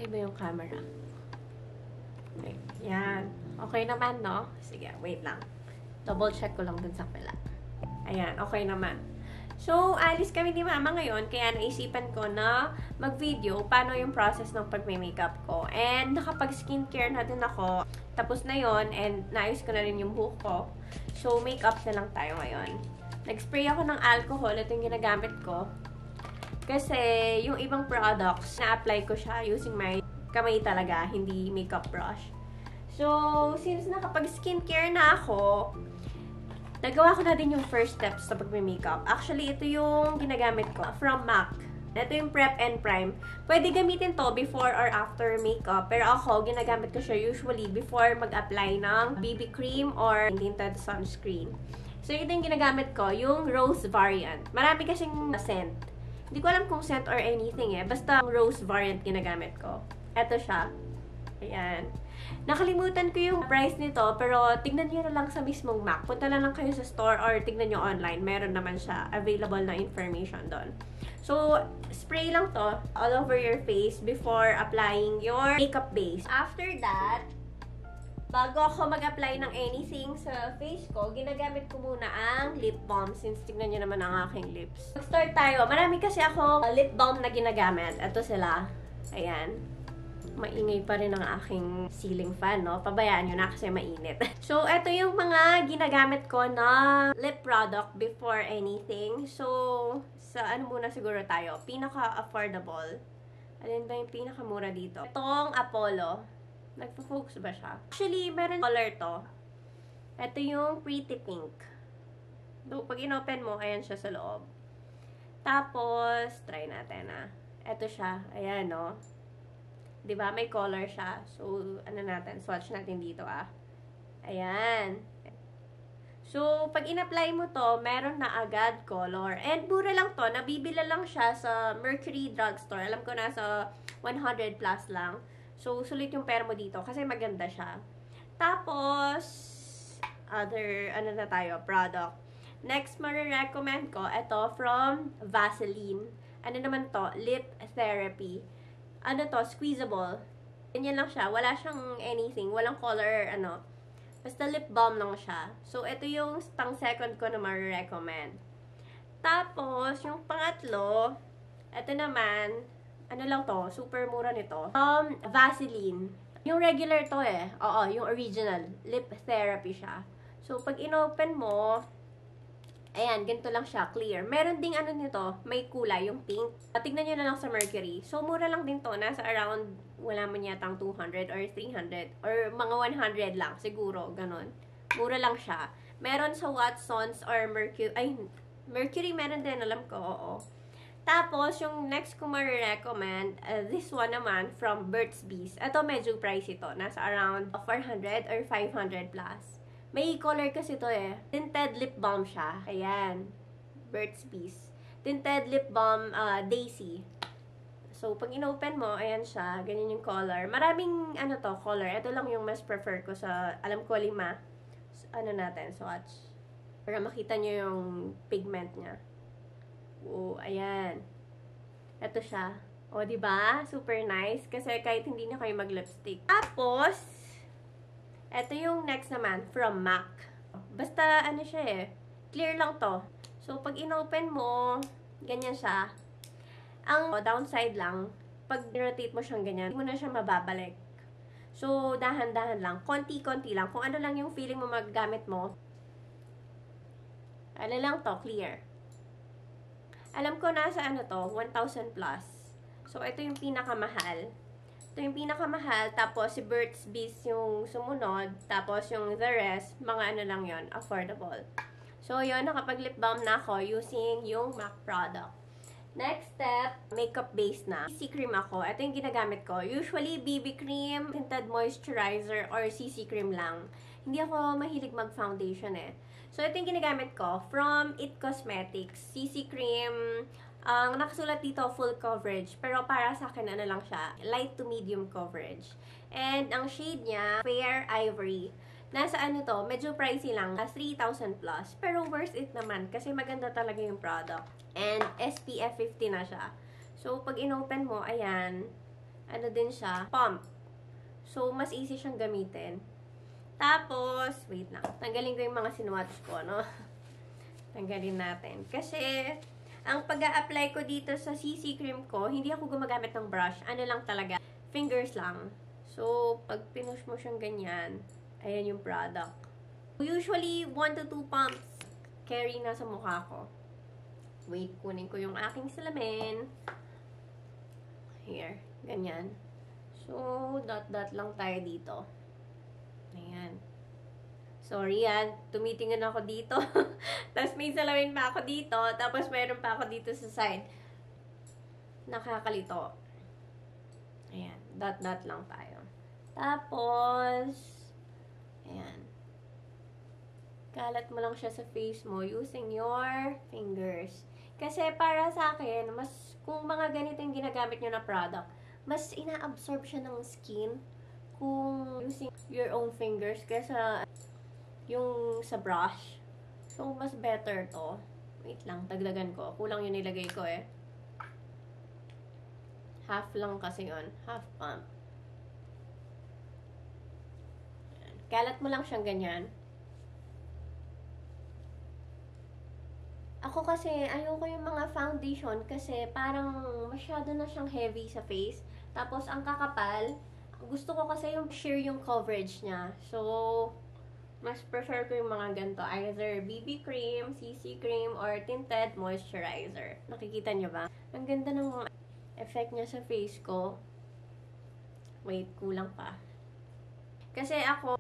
ba yung camera? Okay. Yan. Okay naman, no? Sige, wait lang. Double check ko lang dun sa kabila. Ayan, okay naman. So, alis kami ni Mama ngayon, kaya naisipan ko na mag-video paano yung process ng pag-makeup ko. And nakapag-skincare na din ako. Tapos na yon, and naayos ko na rin yung buhok ko. So, makeup na lang tayo ngayon. Nag-spray ako ng alcohol. Ito yung ginagamit ko. Kasi, yung ibang products, na-apply ko siya using my kamay talaga, hindi makeup brush. So, since nakapag-skincare na ako, nagawa ko na din yung first steps sa pag-makeup. Actually, ito yung ginagamit ko from MAC. Ito yung Prep and Prime. Pwede gamitin to before or after makeup. Pero ako, ginagamit ko siya usually before mag-apply ng BB cream or tinted sunscreen. So, ito yung ginagamit ko, yung rose variant. Marami kasing scent. Hindi ko alam kung scent or anything eh. Basta rose variant ginagamit ko. Ito siya. Ayan. Nakalimutan ko yung price nito, pero tignan nyo na lang sa mismong MAC. Punta na lang kayo sa store or tignan nyo online. Meron naman siya. Available na information doon. So, spray lang to all over your face before applying your makeup base. After that, bago ako mag-apply ng anything sa face ko, ginagamit ko muna ang lip balm since tignan nyo naman ang aking lips. Mag-start tayo. Marami kasi ako lip balm na ginagamit. Ito sila. Ayan. Maingay pa rin ang aking ceiling fan, no? Pabayaan nyo na kasi mainit. So, ito yung mga ginagamit ko na lip product before anything. So, sa ano muna siguro tayo? Pinaka-affordable. Alin ba yung pinakamura dito? Itong Apollo. Nagpo-focus ba siya? Actually, meron color to. Ito yung Pretty Pink. So, pag inopen mo, ayan siya sa loob. Tapos, try natin, Ito siya. Ayan, no? Diba? May color siya. So, ano natin? Swatch natin dito, Ayan. So, pag in-apply mo to, meron na agad color. And, mura lang to. Nabibila lang siya sa Mercury Drugstore. Alam ko nasa 100 plus lang. So, sulit yung pera mo dito. Kasi maganda siya. Tapos, other, ano na tayo? Product. Next, marirecommend ko, ito from Vaseline. Ano naman to? Lip Therapy. Ano to, squeezable. Ganyan lang siya. Wala siyang anything. Walang color, Basta lip balm lang siya. So, ito yung pang second ko na ma-recommend. Tapos, yung pangatlo, ito naman, ano lang to, super mura nito. Vaseline. Yung regular to Oo, yung original. Lip therapy siya. So, pag inopen mo, ayan, ganito lang siya, clear. Meron ding ano nito, may kulay, yung pink. Tignan nyo na lang sa Mercury. So, mura lang din to. Nasa around, wala man yatang 200 or 300. Or mga 100 lang, siguro. Ganon. Mura lang siya. Meron sa Watsons or Mercury. Ay, Mercury meron din, alam ko, oo. Tapos, yung next ko ma-recommend, this one naman, from Burt's Bees. Ito, medyo pricey ito. Nasa around 400 or 500 plus. May color kasi ito Tinted lip balm siya. Ayan. Burt's Bees. Tinted lip balm Daisy. So, pag inopen mo, ayan siya. Ganyan yung color. Maraming, color. Ito lang yung mas prefer ko sa, alam ko, 5. Ano natin, swatch. Para makita nyo yung pigment niya. Oh, ayan. Ito siya. O, diba? Super nice. Kasi kahit hindi na kayo mag-lipstick. Tapos, ito yung next naman, from MAC. Basta, ano siya clear lang to. So, pag inopen mo, ganyan siya. Ang downside lang, pag rotate mo siyang ganyan, hindi mo na siya mababalik. So, dahan-dahan lang. Konti-konti lang. Kung ano lang yung feeling mo maggamit mo, ano lang to, clear. Alam ko nasa 1,000 plus. So, ito yung pinakamahal. Ito yung pinakamahal, tapos si Burt's Bees yung sumunod, tapos yung the rest, mga lang yon, affordable. So, yun, nakapag-lip balm na ako using yung MAC product. Next step, makeup base na. CC cream ako. Ito yung ginagamit ko. Usually, BB cream, tinted moisturizer, or CC cream lang. Hindi ako mahilig mag-foundation So, ito yung ginagamit ko from It Cosmetics. CC cream. Ang nakasulat dito, full coverage. Pero para sa akin, ano lang siya, light to medium coverage. And ang shade niya, Fair Ivory. Nasa medyo pricey lang, 3,000 plus. Pero worth it naman, kasi maganda talaga yung product. And SPF 50 na siya. So, pag inopen mo, ayan, ano din siya, pump. So, mas easy siyang gamitin. Tapos, wait lang. Tanggalin ko yung mga sinwatch ko, no? Tanggalin natin. Kasi, ang pag-a-apply ko dito sa CC cream ko, hindi ako gumagamit ng brush. Ano lang talaga, fingers lang. So, pag pinush mo siyang ganyan, ayan yung product. Usually, 1 to 2 pumps carry na sa mukha ko. Wait, kunin ko yung aking salamin. Here, ganyan. So, dot-dot lang tayo dito. Ayan. Sorry yan, tumitingin ako dito. Tapos may salamin pa ako dito. Tapos mayroon pa ako dito sa side. Nakakalito. Ayan, dot-dot lang tayo. Tapos, ayan. Kalat mo lang siya sa face mo using your fingers. Kasi para sa akin, mas kung mga ganito yung ginagamit nyo na product, mas ina-absorb siya ng skin kung using your own fingers kaysa yung sa brush. So, mas better to. Wait lang, dagdagan ko. Kulang yung nilagay ko eh. Half lang kasi yun. Half pump. Kalat mo lang siyang ganyan. Ako kasi, ayoko yung mga foundation kasi parang masyado na siyang heavy sa face. Tapos, ang kakapal, gusto ko kasi yung sheer yung coverage niya. So, mas prefer ko yung mga ganito. Either BB cream, CC cream, or tinted moisturizer. Nakikita niyo ba? Ang ganda ng effect niya sa face ko. Wait, kulang pa. Kasi ako,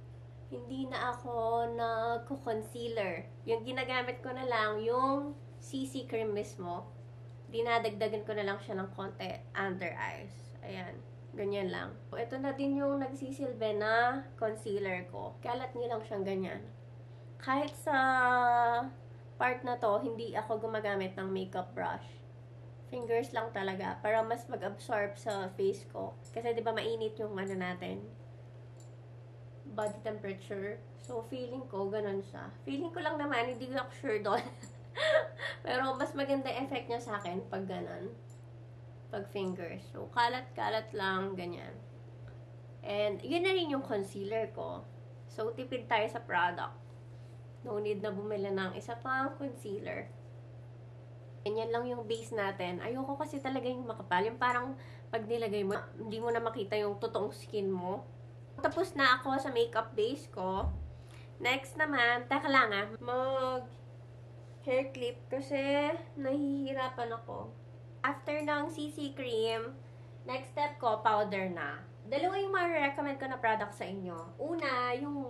hindi na ako nagko-concealer. Yung ginagamit ko na lang, yung CC cream mismo. Dinadagdagan ko na lang siya ng konti under eyes. Ayan. Ganyan lang. Ito na din yung nagsisilbi na concealer ko. Kalat niyo lang siyang ganyan. Kahit sa part na to, hindi ako gumagamit ng makeup brush. Fingers lang talaga para mas mag-absorb sa face ko. Kasi 'di ba mainit yung ano natin, body temperature. So feeling ko ganun siya. Feeling ko lang naman, hindi ako sure doon. Pero mas maganda effect niya sa akin pag ganun. Pag fingers. So, kalat-kalat lang, ganyan. And, yun na rin yung concealer ko. So, tipid tayo sa product. No need na bumili ng isa pang concealer. Ganyan lang yung base natin. Ayoko kasi talaga yung makapal. Yung parang, pag nilagay mo, hindi mo na makita yung totoong skin mo. Tapos na ako sa makeup base ko. Next naman, teka lang hair clip kasi nahihirapan ako. After ng CC cream, next step ko, powder na. Dalawa yung ma-recommend ko na product sa inyo. Una, yung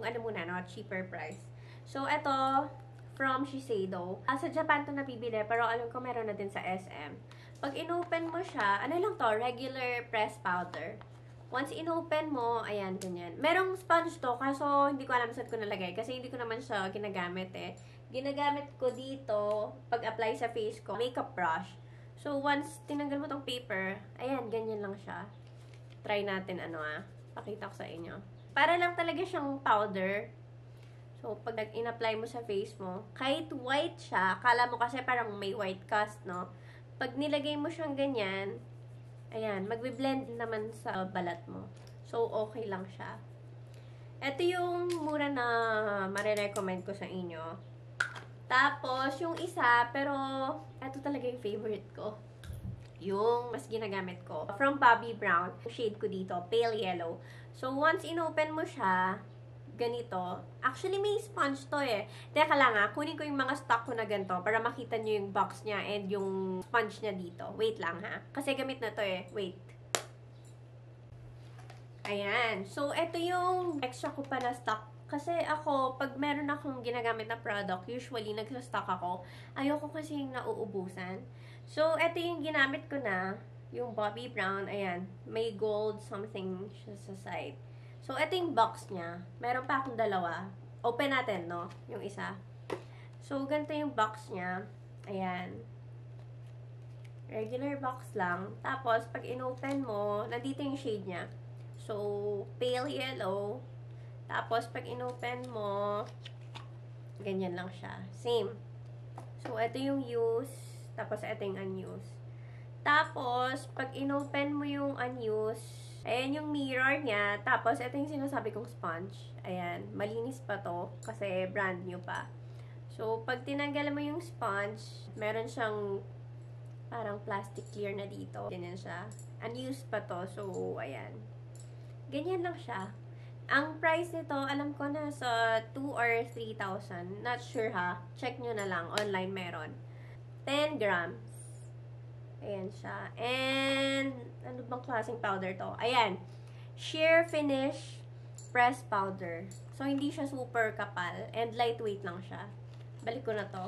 cheaper price. So, ito, from Shiseido. Sa Japan to nabibili, pero alam ko meron na din sa SM. Pag inopen mo siya, ano lang to, regular pressed powder. Once inopen mo, ayan, ganyan. Merong sponge to, kaso hindi ko alam saan ko nalagay. Kasi hindi ko naman siya ginagamit eh. Ginagamit ko dito, pag-apply sa face ko, makeup brush. So, once tinanggal mo tong paper, ayan, ganyan lang siya. Try natin, pakita ko sa inyo. Para lang talaga siyang powder. So, pag in-apply mo sa face mo, kahit white siya, akala mo kasi parang may white cast, no? Pag nilagay mo siyang ganyan, ayan, magbe-blend naman sa balat mo. So, okay lang siya. Ito yung mura na marirecommend ko sa inyo. Tapos, yung isa, pero ito talaga yung favorite ko. Yung mas ginagamit ko. From Bobbi Brown. Yung shade ko dito, pale yellow. So, once inopen mo siya, ganito. Actually, may sponge to eh. Teka lang kunin ko yung mga stock ko na ganito para makita nyo yung box niya and yung sponge niya dito. Wait lang Kasi gamit na to eh. Wait. Ayan. So, ito yung extra ko pa na stock. Kasi ako, pag meron akong ginagamit na product, usually nagsastock ako. Ayoko kasi yung nauubusan. So, ito yung ginamit ko na. Yung Bobbi Brown. Ayan. May gold something siya sa side. So, ito yung box niya. Meron pa akong dalawa. Open natin, no? Yung isa. So, ganito yung box niya. Ayan. Regular box lang. Tapos, pag in-open mo, nandito yung shade niya. So, pale yellow. Tapos, pag in-open mo, ganyan lang siya. Same. So, ito yung used. Tapos, ito yung unused. Tapos, pag in-open mo yung unused, Ayan yung mirror niya. Tapos, ito yung sinasabi kong sponge. Ayan. Malinis pa to. Kasi brand new pa. So, pag tinanggal mo yung sponge, meron siyang parang plastic clear na dito. Ganyan siya. Unused pa to. So, ayan. Ganyan lang siya. Ang price nito, alam ko na sa 2 or 3,000. Not sure ha. Check nyo na lang. Online meron. 10 grams. Ayan siya. And, ano bang klaseng powder to? Ayan. Sheer Finish Press Powder. So, hindi siya super kapal. And lightweight lang siya. Balik ko na to.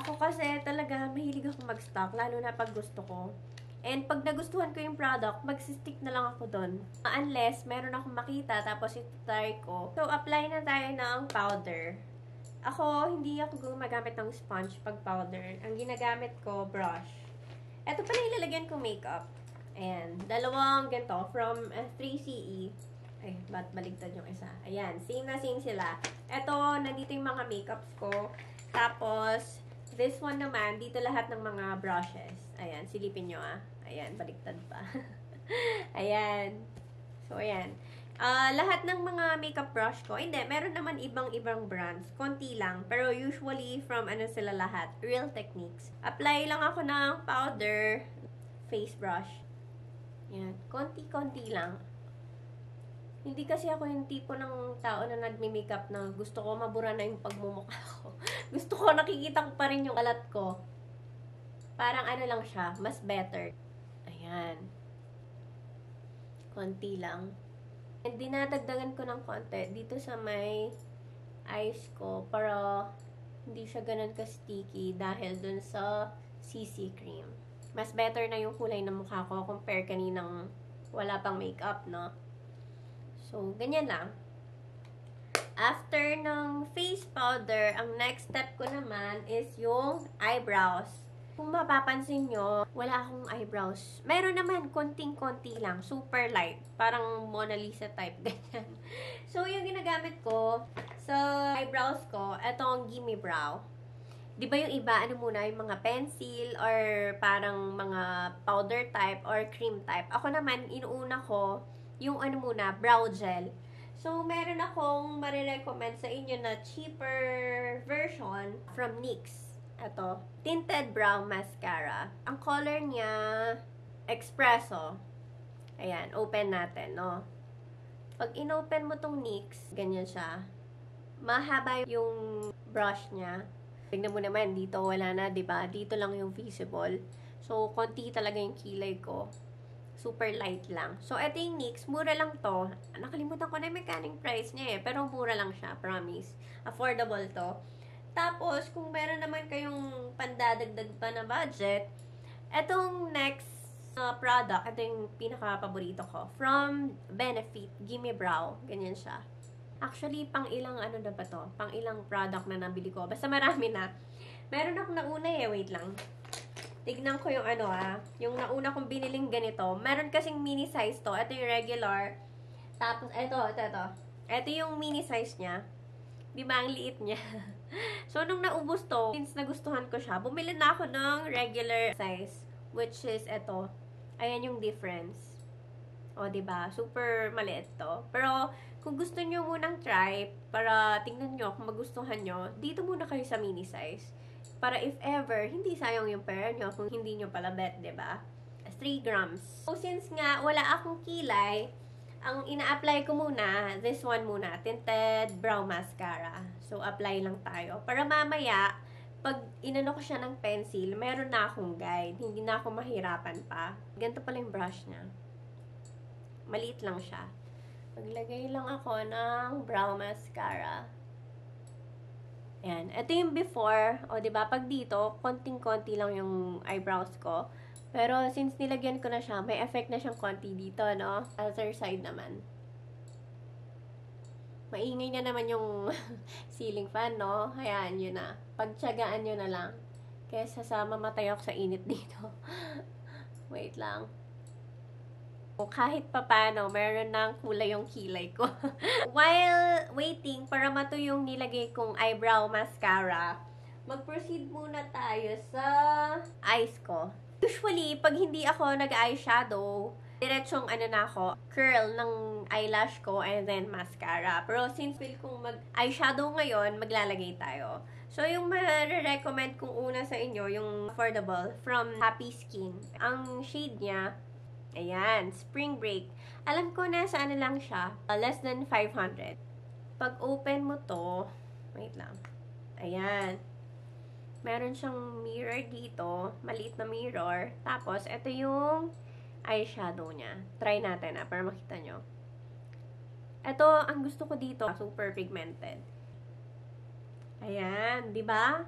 Ako kasi talaga, mahilig ako mag-stock. Lalo na pag gusto ko. And pag nagustuhan ko yung product, magsistick na lang ako dun. Unless, meron akong makita, tapos ito-try ko. So, apply na tayo ng powder. Ako, hindi ako gumagamit ng sponge pag powder. Ang ginagamit ko, brush. Ito pala ilalagyan ko makeup. Ayan. Dalawang ganito. From 3CE. Ay, ba't baligtad yung isa? Ayan. Same na same sila. Ito, nandito yung mga makeups ko. Tapos, this one naman, dito lahat ng mga brushes. Ayan. Silipin nyo ah. Ayan. Baligtad pa. Ayan. So, ayan. Lahat ng mga makeup brush ko, hindi, meron naman ibang-ibang brands. Konti lang. Pero usually, from ano sila lahat? Real Techniques. Apply lang ako ng powder, face brush. Yan. Konti-konti lang. Hindi kasi ako yung tipo ng tao na nagme-makeup na gusto ko mabura na yung pagmumukha ko. Gusto ko nakikita ko pa rin yung alat ko. Parang ano lang siya, mas better. Ayan. Konti lang. And dinadagdagan ko ng konti dito sa may eyes ko para hindi siya ganun ka-sticky dahil dun sa CC cream. Mas better na yung kulay ng mukha ko compare kaninang wala pang makeup, no? So, ganyan lang. After ng face powder, ang next step ko naman is yung eyebrows. Kung mapapansin nyo, wala akong eyebrows. Meron naman, konting-konti lang. Super light. Parang Mona Lisa type. Ganyan. So, yung ginagamit ko sa eyebrows ko, etong Gimme Brow. Di ba yung iba, ano muna, yung mga pencil or parang mga powder type or cream type. Ako naman, inuuna ko yung ano muna, brow gel. So, meron akong marirecommend sa inyo na cheaper version from NYX. Ito, Tinted Brow Mascara. Ang color niya, Espresso. Ayan, open natin, no? Pag inopen mo tong NYX, ganyan siya. Mahaba yung brush niya. Tignan mo naman, dito wala na, diba? Dito lang yung visible. So, konti talaga yung kilay ko. Super light lang. So, ito yung NYX. Mura lang to. Nakalimutan ko na yung mechanic price niya eh. Pero mura lang siya, promise. Affordable to. Tapos, kung meron naman kayong pandadagdag pa na budget, etong next product, ito yung pinaka-paborito ko. From Benefit, Gimme Brow. Ganyan siya. Actually, pang ilang ano na ba to? Pang ilang product na nabili ko. Basta marami na. Meron akong nauna eh. Wait lang. Tignan ko yung ano yung nauna kong biniling ganito. Meron kasing mini size to. Ito yung regular. Tapos, ito. Ito yung mini size niya. Di ba, ang liit niya. So, nung naubos to, since nagustuhan ko siya, bumili na ako ng regular size, which is ito. Ayan yung difference. O, diba? Super maliit to. Pero, kung gusto nyo munang try, para tingnan nyo kung magustuhan nyo, dito muna kayo sa mini size. Para if ever, hindi sayang yung pera nyo kung hindi nyo pala bet, diba? 3 grams. So, since nga, wala akong kilay, ang ina-apply ko muna, this one muna, Tinted Brow Mascara. So, apply lang tayo. Para mamaya, pag inano ko siya ng pencil, meron na akong guide. Hindi na ako mahirapan pa. Ganito pala yung brush niya. Maliit lang siya. Maglagay lang ako ng brow mascara. Ayan. Ito yung before. O, diba? Pag dito, konting-konti lang yung eyebrows ko. Pero, since nilagyan ko na siya, may effect na siyang konti dito, no? Other side naman. Maingay na naman yung ceiling fan, no? Hayaan nyo na. Pagtsagaan nyo na lang. Kesa sa mamatay ako sa init dito. Wait lang. Kahit papano, meron ng kulay yung kilay ko. While waiting para matuyo yung nilagay kong eyebrow mascara, mag-proceed muna tayo sa eyes ko. Usually, pag hindi ako nag-eyeshadow, diretsong na ako, curl ng eyelash ko and then mascara. Pero since feel kong mag-eyeshadow ngayon, maglalagay tayo. So, yung ma-recommend kong una sa inyo, yung affordable from Happy Skin. Ang shade niya, ayan, Spring Break. Alam ko na sa lang siya, less than 500. Pag open mo to, wait lang, ayan. Meron siyang mirror dito, maliit na mirror. Tapos, ito yung eyeshadow niya. Try natin para makita nyo. Ito, ang gusto ko dito, super pigmented. Ayan, di ba?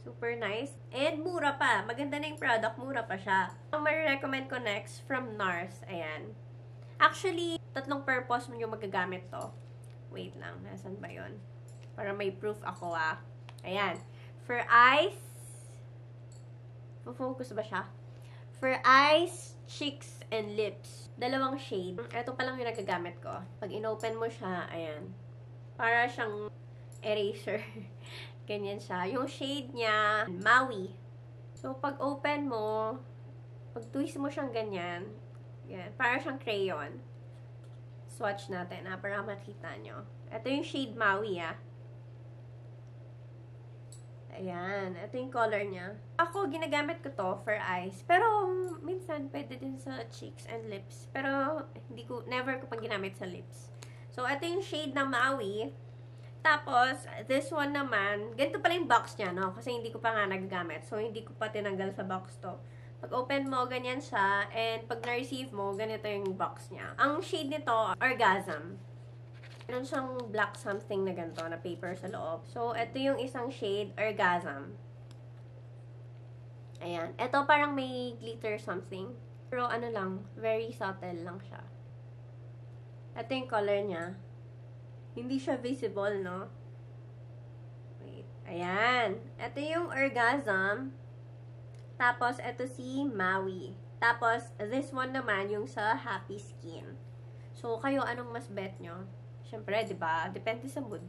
Super nice. And mura pa. Maganda na yung product, mura pa siya. Ang ma-recommend ko next, from NARS. Ayan. Actually, 3 purpose mo yung magagamit to. Wait lang, nasan ba yun? Para may proof ako Ayan. For eyes, focus ba siya? For eyes, cheeks, and lips. 2 shade. Ito pa lang yung nagagamit ko. Pag inopen mo siya, ayan. Para siyang eraser. Ganyan siya. Yung shade niya, Maui. So, pag open mo, pag twist mo siyang ganyan, yan, para siyang crayon. Swatch natin, para makita nyo. Ito yung shade Maui, Ayan. Ito yung color niya. Ako, ginagamit ko to for eyes. Pero, minsan, pwede din sa cheeks and lips. Pero, never ko pang ginamit sa lips. So, ito yung shade ng Maui. Tapos, this one naman, ganito pala yung box niya, no? Kasi hindi ko pa nga nagagamit. So, hindi ko pa tinanggal sa box to. Pag open mo, ganyan siya. And pag na-receive mo, ganito yung box niya. Ang shade nito, Orgasm. Meron siyang black something na ganito, na paper sa loob. So, ito yung isang shade, Orgasm. Ayan. Ito parang may glitter something. Pero ano lang, very subtle lang siya. Ito yung color niya. Hindi siya visible, no? Wait. Ayan. Ito yung Orgasm. Tapos, ito si Maui. Tapos, this one naman, yung sa Happy Skin. So, kayo, anong mas bet nyo? Siyempre, di ba? Depende sa mood.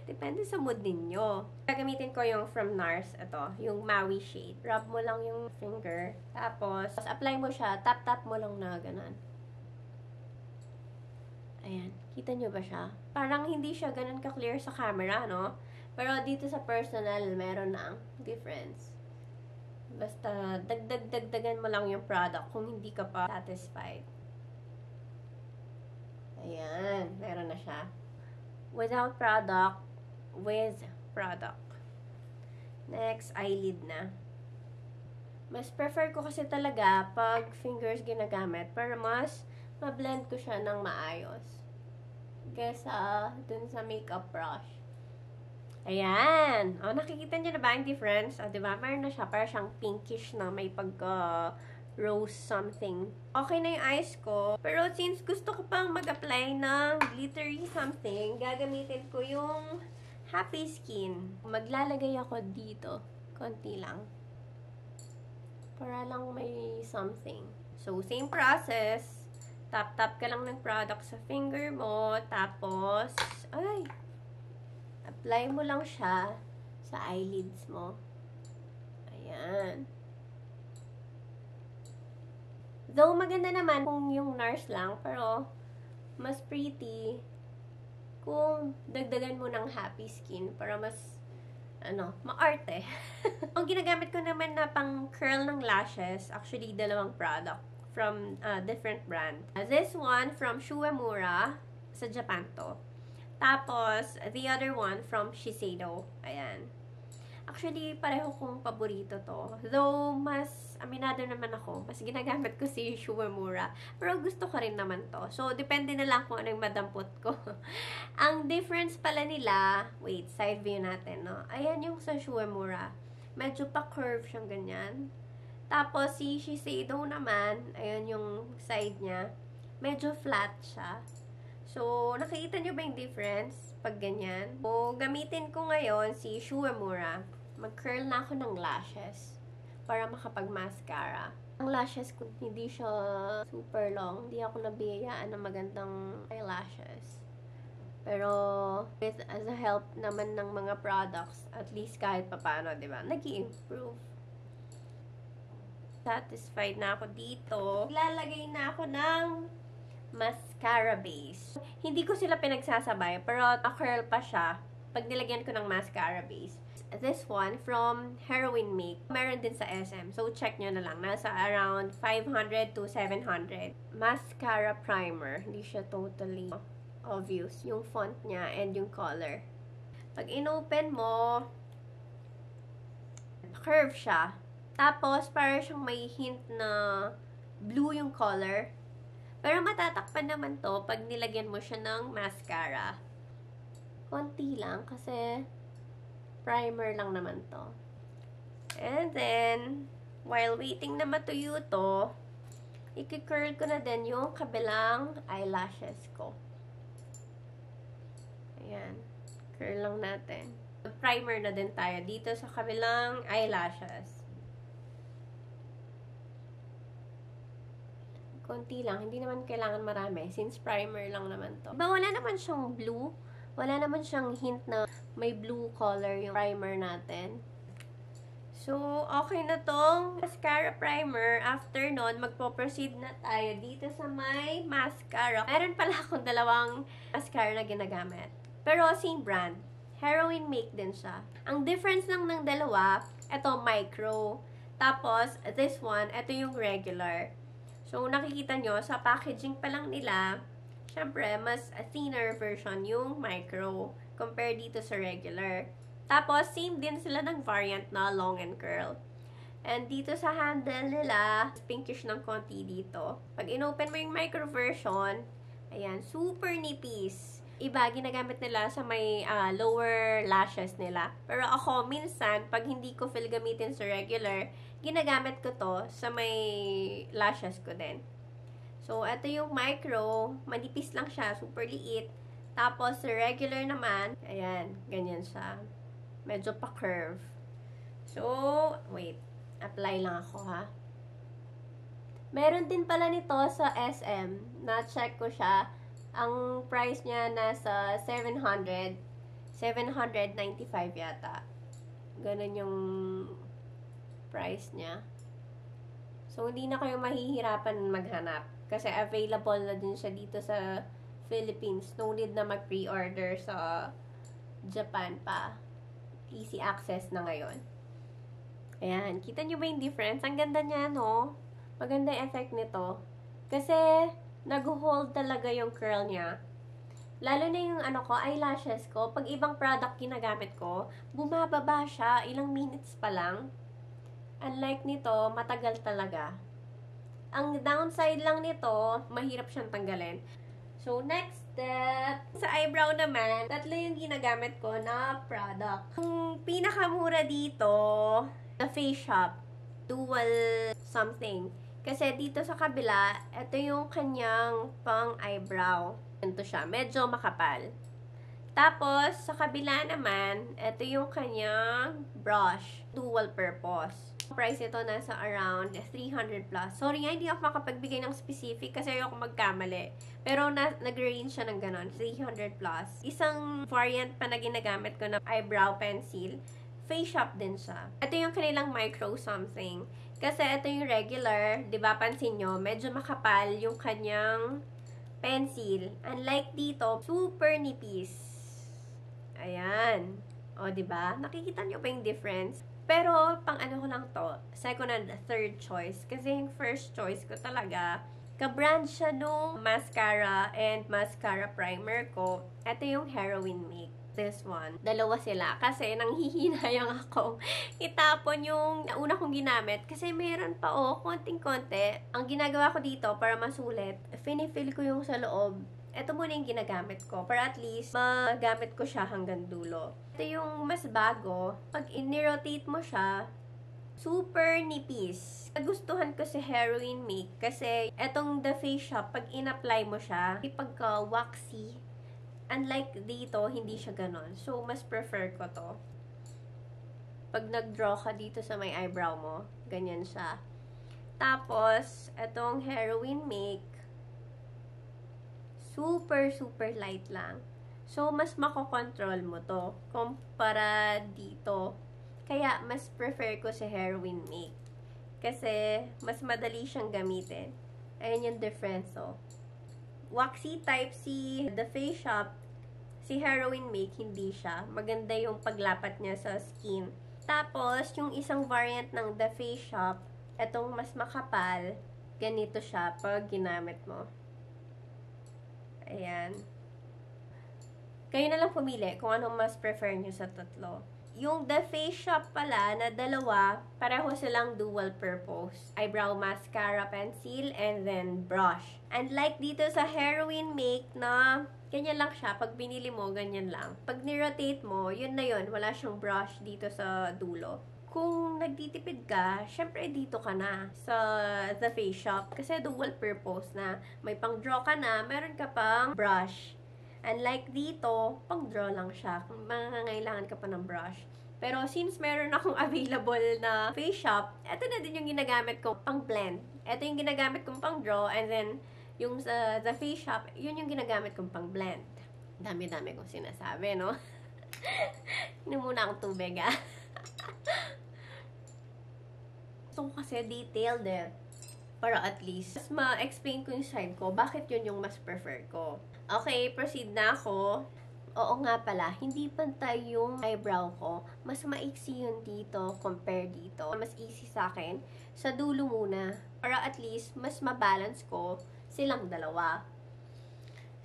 Depende sa mood ninyo. Gagamitin ko yung from NARS. Ito, yung Maui shade. Rub mo lang yung finger. Tapos, apply mo siya. Tap-tap mo lang na ganun. Ayan. Kita nyo ba siya? Parang hindi siya ganun ka-clear sa camera, no? Pero dito sa personal, meron na difference. Basta, dagdagan mo lang yung product kung hindi ka pa satisfied. Ayan, meron na siya. Without product, with product. Next, eyelid na. Mas prefer ko kasi talaga pag fingers ginagamit para mas ma-blend ko siya ng maayos. Kesa dun sa makeup brush. Ayan. O, nakikita niyo na ba yung difference? O, diba? Meron na siya. Para siyang pinkish na may pagka rose something. Okay na yung eyes ko. Pero since gusto ko pang mag-apply ng glittery something, gagamitin ko yung Happy Skin. Maglalagay ako dito. Konti lang. Para lang may something. So, same process. Tap-tap ka lang ng product sa finger mo. Tapos, apply mo lang siya sa eyelids mo. Ayan. Though maganda naman kung yung NARS lang, pero mas pretty kung dagdagan mo ng Happy Skin para mas, maarte. Ang ginagamit ko naman na pang curl ng lashes, actually 2 product from different brand. This one from Shuemura, sa Japan to. Tapos, the other one from Shiseido. Ayan. Actually, pareho kong paborito to. Though, mas aminado naman ako. Mas ginagamit ko si Shuemura. Pero gusto ko rin naman to. So, depende na lang kung anong madampot ko. Ang difference pala nila, wait, side view natin, no? Ayan yung sa Shuemura. Medyo pa-curve siyang ganyan. Tapos, si Shiseido naman, ayan yung side niya. Medyo flat siya. So, nakikita nyo ba yung difference pag ganyan? So, gamitin ko ngayon si Shuemura. Mag-curl na ako ng lashes para makapag-mascara. Ang lashes ko, hindi siya super long. Hindi ako nabiyayaan ng magandang eyelashes. Pero, with as a help naman ng mga products, at least kahit papano, di ba? Nag-i-improve. Satisfied na ako dito. Lalagay na ako ng mascara base. Hindi ko sila pinagsasabay, pero curl pa siya pag nilagyan ko ng mascara base. This one from Heroin Make. Meron din sa SM. So, check nyo na lang. Nasa around 500 to 700. Mascara primer. Hindi siya totally obvious. Yung font niya and yung color. Pag inopen mo, curve siya. Tapos, para siyang may hint na blue yung color. Pero matatakpan naman to pag nilagyan mo siya ng mascara. Konti lang kasi primer lang naman to. And then, while waiting na matuyo to, i-curl ko na din yung kabilang eyelashes ko. Ayan. Curl lang natin. Primer na din tayo dito sa kabilang eyelashes. Konti lang. Hindi naman kailangan marami since primer lang naman to. Diba wala naman siyang blue? Wala naman siyang hint na may blue color yung primer natin. So, okay na tong mascara primer. After nun, magpo-proceed na tayo dito sa may mascara. Meron pala akong dalawang mascara na ginagamit. Pero same brand. Heroin Make din siya. Ang difference lang ng dalawa, ito micro. Tapos, this one, ito yung regular. So, nakikita nyo, sa packaging pa lang nila, syempre, mas thinner version yung micro compare dito sa regular. Tapos, same din sila ng variant na long and curl. And dito sa handle nila, pinkish ng konti dito. Pag inopen mo yung micro version, ayan, super nipis. Iba, ginagamit nila sa may lower lashes nila. Pero ako, minsan, pag hindi ko feel gamitin sa regular, ginagamit ko to sa may lashes ko din. So, ito yung micro. Manipis lang siya. Super liit. Tapos, regular naman. Ayan. Ganyan siya. Medyo pa-curve. So, wait. Apply lang ako, ha. Meron din pala nito sa SM. Na-check ko siya. Ang price niya nasa 700. 795 yata. Ganun yung price niya. So, hindi na kayo mahihirapan maghanap. Kasi available na din siya dito sa Philippines. No need na mag-pre-order sa Japan pa. Easy access na ngayon. Ayan. Kita nyo ba yung difference? Ang ganda niya, no? Maganda yung effect nito. Kasi, nag-hold talaga yung curl niya. Lalo na yung eyelashes ko. Pag ibang product ginagamit ko, bumababa siya. Ilang minutes pa lang. Unlike nito, matagal talaga. Ang downside lang nito, mahirap siyang tanggalin. So, next step, sa eyebrow naman, tatlo yung ginagamit ko na product. Yung pinakamura dito, the Face Shop, Dual something. Kasi dito sa kabila, ito yung kanyang pang eyebrow. Ito siya, medyo makapal. Tapos, sa kabila naman, ito yung kanyang brush, dual purpose. Price ito nasa around 300 plus. Sorry nga, hindi ako makapagbigay ng specific kasi ayoko magkamali. Pero nag-range siya ng ganon, 300 plus. Isang variant pa na ginagamit ko na eyebrow pencil, Face Shop din siya. Ito yung kanilang micro something. Kasi ito yung regular, di ba pansin nyo, medyo makapal yung kanyang pencil. Unlike dito, super nipis. Ayan. O, di ba? Nakikita nyo ba yung difference? Pero, pang ano ko lang to, second and third choice. Kasi yung first choice ko talaga, ka-brand siya nung mascara and mascara primer ko. Ito yung Heroin Make. This one. Dalawa sila. Kasi nanghihinayang ako itapon yung nauna kong ginamit. Kasi meron pa konting-konti. Ang ginagawa ko dito para masulit, finifill ko yung sa loob. Ito muna yung ginagamit ko. Para at least, magamit ko siya hanggang dulo. Ito yung mas bago. Pag in-rotate mo siya, super nipis. Nagustuhan ko si Heroin Make kasi etong The Face Shop, pag in-apply mo siya, pagka-waxy, unlike dito, hindi siya ganon. So, mas prefer ko to. Pag nag-draw ka dito sa may eyebrow mo, ganyan siya. Tapos, etong Heroin Make, super, super light lang. So, mas makokontrol mo to kumpara dito. Kaya, mas prefer ko si Heroin Make. Kasi, mas madali siyang gamitin. Ayan yung difference, oh. Waxy type si The Face Shop, si Heroin Make, hindi siya. Maganda yung paglapat niya sa skin. Tapos, yung isang variant ng The Face Shop, etong mas makapal, ganito siya pag ginamit mo. Ayan. Kayo na lang pumili kung anong mas prefer nyo sa tatlo. Yung The Face Shop pala na dalawa, pareho silang dual purpose. Eyebrow mascara pencil and then brush. And like dito sa Heroin Make na ganyan lang siya. Pag binili mo, ganyan lang. Pag ni-rotate mo, yun na yun. Wala siyang brush dito sa dulo. Kung nagtitipid ka, syempre dito ka na sa The Face Shop. Kasi dual purpose na. May pang draw ka na, meron ka pang brush. Unlike dito, pang-draw lang siya. Kung mangangailangan ka pa ng brush. Pero since meron akong available na Face Shop, ito na din yung ginagamit ko pang-blend. Ito yung ginagamit kong pang-draw, and then yung sa The Face Shop, yun yung ginagamit kong pang-blend. Dami-dami kong sinasabi, no? Inom muna akong tubig, ah. Gusto ko kasi detailed eh. Para at least, mas ma-explain ko yung side ko, bakit yun yung mas prefer ko. Okay, proceed na ako. Oo nga pala, hindi pantay yung eyebrow ko. Mas maiksi yun dito compare dito. Mas easy sa akin. Sa dulo muna. Para at least, mas mabalance ko silang dalawa.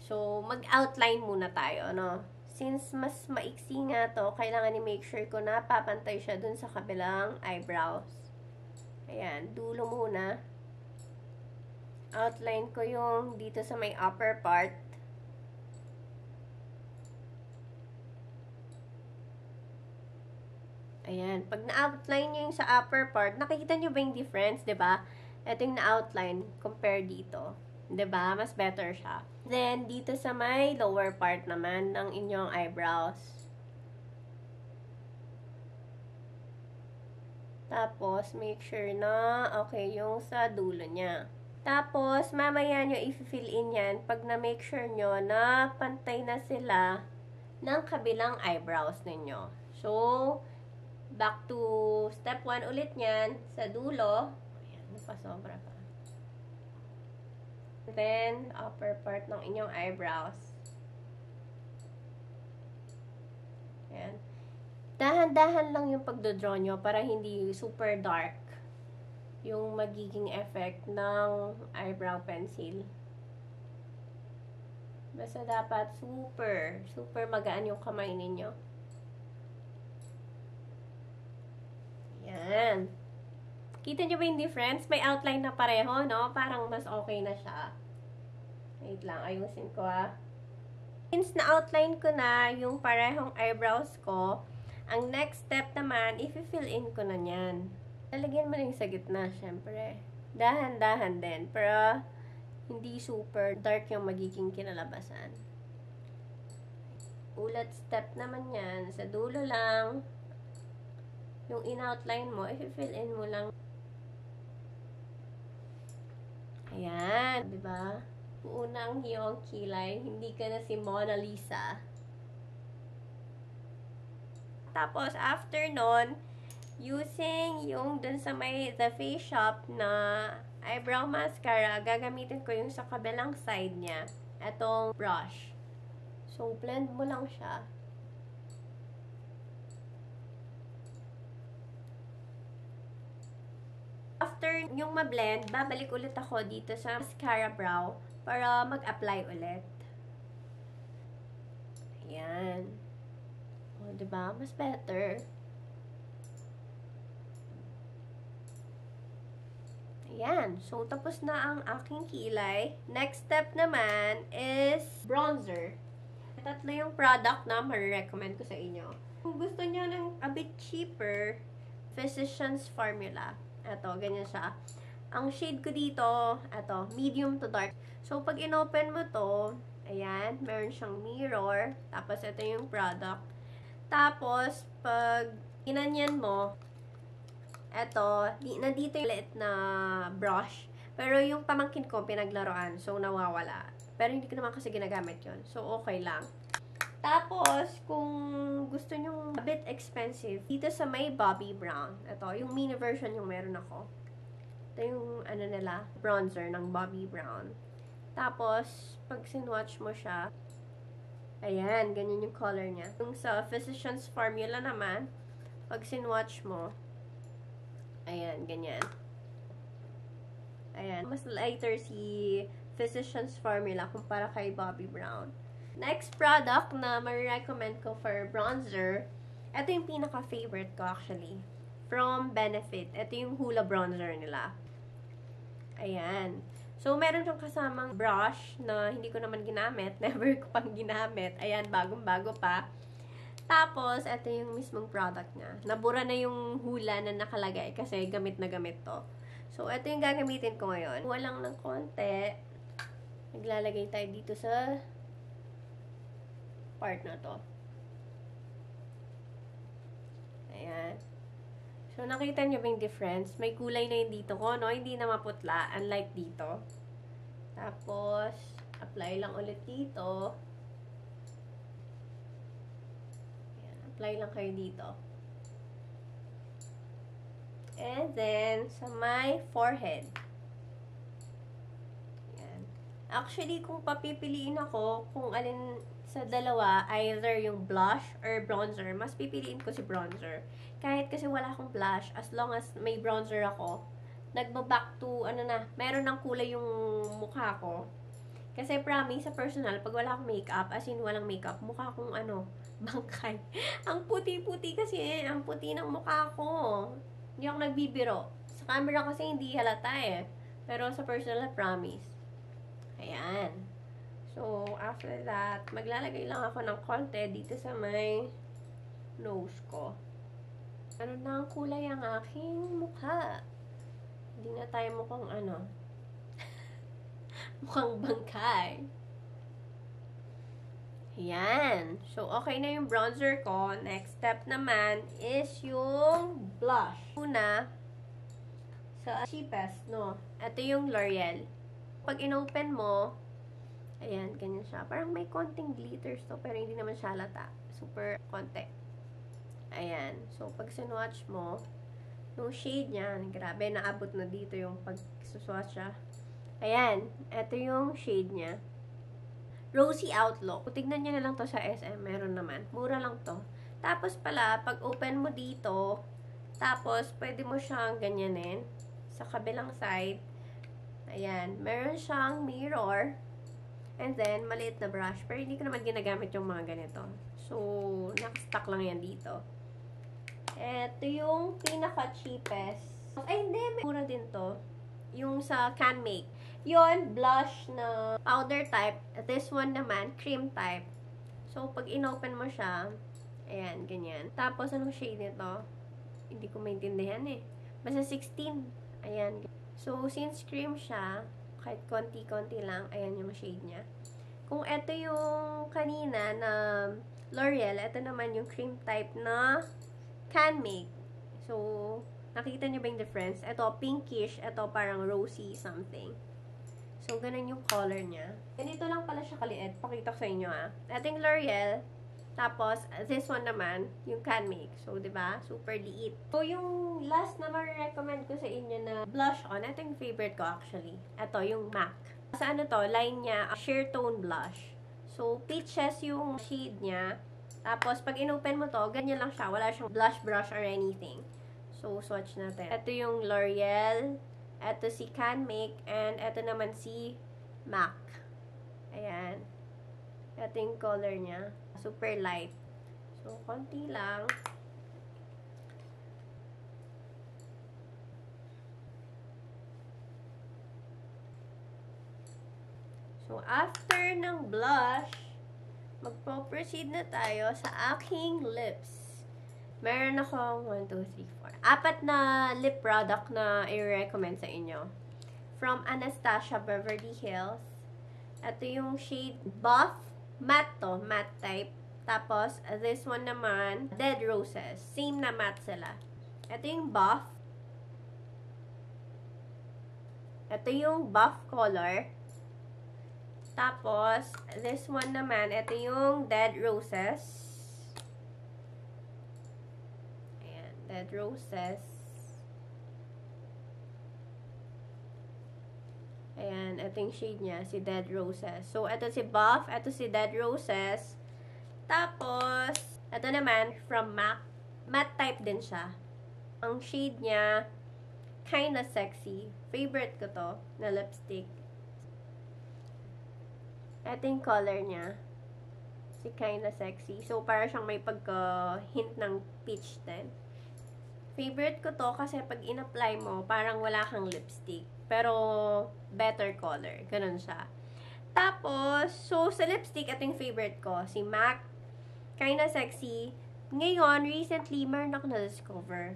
So, mag-outline muna tayo, no? Since mas maiksi nga to, kailangan i-make sure ko na papantay siya dun sa kabilang eyebrows. Ayan, dulo muna. Outline ko yung dito sa may upper part. Ayan. Pag na-outline nyo yung sa upper part, nakikita nyo ba yung difference, diba? Ito yung na-outline compare dito. Diba? Mas better siya. Then, dito sa may lower part naman ng inyong eyebrows. Tapos, make sure na okay yung sa dulo niya. Tapos, mamaya nyo i-fill in yan pag na-make sure nyo na pantay na sila ng kabilang eyebrows ninyo. So, back to step 1 ulit yan sa dulo. Ayan, napasobra pa. Then, upper part ng inyong eyebrows. Ayan. Dahan-dahan lang yung pagdodraw nyo para hindi super dark yung magiging effect ng eyebrow pencil. Basta dapat super magaan yung kamay ninyo. Yan. Kita nyo ba yung difference? May outline na pareho, no? Parang mas okay na siya. Wait lang, ayusin ko ah. Since na-outline ko na yung parehong eyebrows ko, ang next step naman, i-fill in ko na yan. Lalagyan mo na yung sa gitna, syempre. Dahan-dahan din. Pero, hindi super dark yung magiging kinalabasan. Ulat step naman yan. Sa dulo lang, yung in-outline mo, i-fill in mo lang. Ayan, diba? Unang iyong kilay, hindi ka na si Mona Lisa. Tapos, after nun, using yung dun sa may The Face Shop na eyebrow mascara, gagamitin ko yung sa kabilang side niya. Etong brush. So, blend mo lang siya. After yung ma-blend, babalik ulit ako dito sa mascara brow para mag-apply ulit. Ayan. O, diba? Mas better. Ayan. So, tapos na ang aking kilay. Next step naman is bronzer. Tatlo yung product na marirecommend ko sa inyo. Kung gusto nyo ng a bit cheaper, Physicians Formula. Ito, ganyan siya. Ang shade ko dito, ito, medium to dark. So, pag inopen mo to, ayan, meron siyang mirror. Tapos, ito yung product. Tapos, pag inanyan mo, eto, nandito yung liit na brush. Pero yung pamangkin ko, pinaglaruan. So, nawawala. Pero hindi ko naman kasi ginagamit yon. So, okay lang. Tapos, kung gusto nyo a bit expensive, dito sa may Bobbi Brown. Ito, yung mini version yung meron ako. Ito yung, ano nila, bronzer ng Bobbi Brown. Tapos, pag sinwatch mo siya, ayan, ganyan yung color niya. Yung sa Physicians Formula naman, pag sinwatch mo, ayan, ganyan. Ayan, mas lighter si Physicians Formula kumpara kay Bobbi Brown. Next product na ma-recommend ko for bronzer, ito yung pinaka-favorite ko actually. From Benefit. Ito yung Hoola bronzer nila. Ayan. So, meron siyang kasamang brush na hindi ko naman ginamit. Never ko pang ginamit. Ayan, bagong-bago pa. Tapos, ito yung mismong product niya. Nabura na yung hula na nakalagay kasi gamit na gamit to. So, ito yung gagamitin ko ngayon. Walang ng konti. Naglalagay tayo dito sa part na to. Ayan. So, nakita niyo ba yung difference? May kulay na yung dito ko, no? Hindi na maputla, unlike dito. Tapos, apply lang ulit dito. Ayan, apply lang kayo dito. And then, sa my forehead. Ayan. Actually, kung papipiliin ako, kung alin sa dalawa, either yung blush or bronzer, mas pipiliin ko si bronzer. Kahit kasi wala akong blush, as long as may bronzer ako, nagbaback to, ano na, meron ng kulay yung mukha ko. Kasi promise, sa personal, pag wala akong makeup, as in walang makeup, mukha akong ano, bangkay. Ang puti-puti kasi ang puti ng mukha ko. Hindi ako nagbibiro. Sa camera kasi hindi halata eh. Pero sa personal, promise. Ayan. So, after that, maglalagay lang ako ng konti dito sa may nose ko. Ano na ang kulay ang aking mukha? Hindi na tayo mukhang ano. Mukhang bangkay. Ayan. So, okay na yung bronzer ko. Next step naman is yung blush. Una, sa cheapest, no? Ito yung L'Oreal. Pag inopen mo, ayan, ganyan siya. Parang may konting glitters to, pero hindi naman siya halata. Super konti. Ayan. So, pag sinwatch mo, yung shade niya, grabe, naabot na dito yung pag-swatch siya. Ayan. Ito yung shade niya. Rosy Outlook. Tignan niyo na lang to sa SM. Meron naman. Mura lang to. Tapos pala, pag open mo dito, tapos, pwede mo siyang ganyanin sa kabilang side. Ayan. Meron siyang mirror. And then, maliit na brush. Pero hindi ko naman ginagamit yung mga ganito. So, nakastock lang yan dito. Ito yung pinaka-cheapest. Ay, hindi. May mura din to. Yung sa CanMake. Yun, blush na powder type. This one naman, cream type. So, pag inopen mo siya, ayan, ganyan. Tapos, anong shade nito? Hindi ko maintindihan eh. Basta 16. Ayan. So, since cream siya, kahit konti-konti lang, ayan yung shade niya. Kung ito yung kanina na L'Oreal, ito naman yung cream type na CanMake. So, nakita niyo ba yung difference? Ito, pinkish. Ito, parang rosy something. So, ganun yung color niya. Ganito lang pala siya kaliit. Pakita ko sa inyo ah. Ito yung L'Oreal. Tapos, this one naman, yung CanMake. So, diba? Super liit. So, yung last na ma-recommend ko sa inyo na blush on, ito yung favorite ko actually. Ito, yung MAC. Sa ano to, line niya, sheer tone blush. So, peaches yung shade niya. Tapos, pag inopen mo to, ganyan lang siya. Wala siyang blush brush or anything. So, swatch natin. Ito yung L'Oreal. Ito si CanMake. And ito naman si MAC. Ayan. Ito yung color niya. Super light. So, konti lang. So, after ng blush, magpo-proceed na tayo sa aking lips. Meron akong 1, 2, 3, 4. 4 na lip product na i-recommend sa inyo. From Anastasia Beverly Hills. Ito yung shade Buff. Matte to. Matte type. Tapos, this one naman, Dead Roses. Same na matte sila. Ito yung Buff. Ito yung Buff color. Tapos, this one naman, ito yung Dead Roses. Ayan, Dead Roses. Ayan, ito yung shade niya, si Dead Roses. So, ito si Buff, ito si Dead Roses. Tapos, ito naman, from MAC. Matte type din siya. Ang shade niya, kinda sexy. Favorite ko to, na lipstick. Ito yung color niya. Si kinda sexy. So, para siyang may pagka-hint ng peach din. Favorite ko to kasi pag in-apply mo, parang wala kang lipstick. Pero, better color. Ganun siya. Tapos, so, sa lipstick, ito yung favorite ko. Si MAC. Kinda sexy. Ngayon, recently, meron ako na-discover.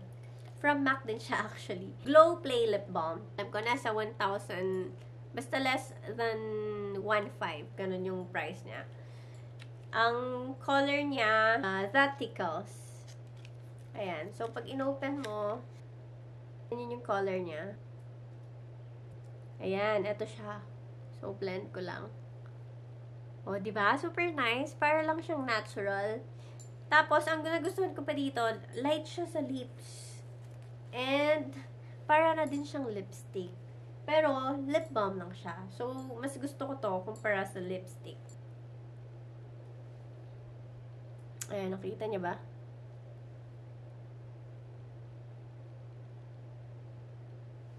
From MAC din siya, actually. Glow Play Lip Balm. Alam ko, nasa 1,000, basta less than 1,500. Ganun yung price niya. Ang color niya, That Tickles. Ayan. So, pag in-open mo, yun yung color niya. Ayan, eto siya. So, blend ko lang. O, diba? Super nice. Para lang siyang natural. Tapos, ang nagustuhan ko pa dito, light siya sa lips. And, para na din siyang lipstick. Pero, lip balm lang siya. So, mas gusto ko to kumpara sa lipstick. Ayan, nakita niya ba?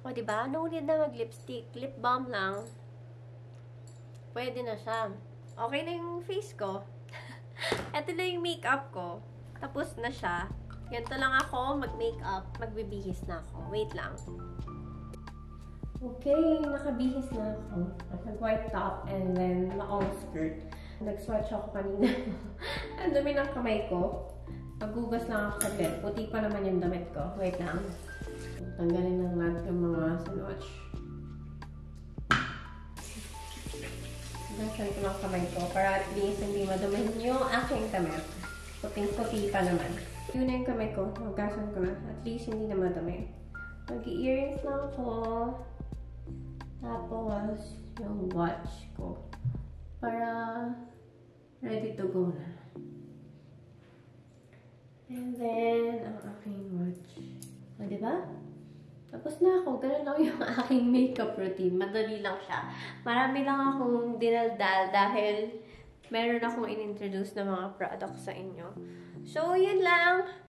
O, diba? No need na mag-lipstick. Lip balm lang. Pwede na siya. Okay na yung face ko. Ito na yung makeup ko. Tapos na siya. Ganito lang ako mag-makeup. Magbibihis na ako. Wait lang. Okay, nakabihis na ako. Nag-white top and then long skirt. Nag-swatch ako kanina. Ang dumi ng kamay ko. Paghugas lang ako saglit. Puti pa naman yung damit ko. Wait lang. Tanggalin lang natin yung mga swatch. Dasan ko lang kamay ko para at least hindi madumin yung aking kamay. Puting-puti pa naman. Yun na yung kamay ko. Hugasan ko na. At least hindi na madumi. Mag-earrings lang ako. Tapos, yung watch ko. Para ready to go na. And then, ang aking watch. O, diba? Tapos na ako. Ganun lang yung aking makeup routine. Madali lang siya. Marami lang akong dinaldal dahil meron akong in-introduce na mga products sa inyo. So, yun lang.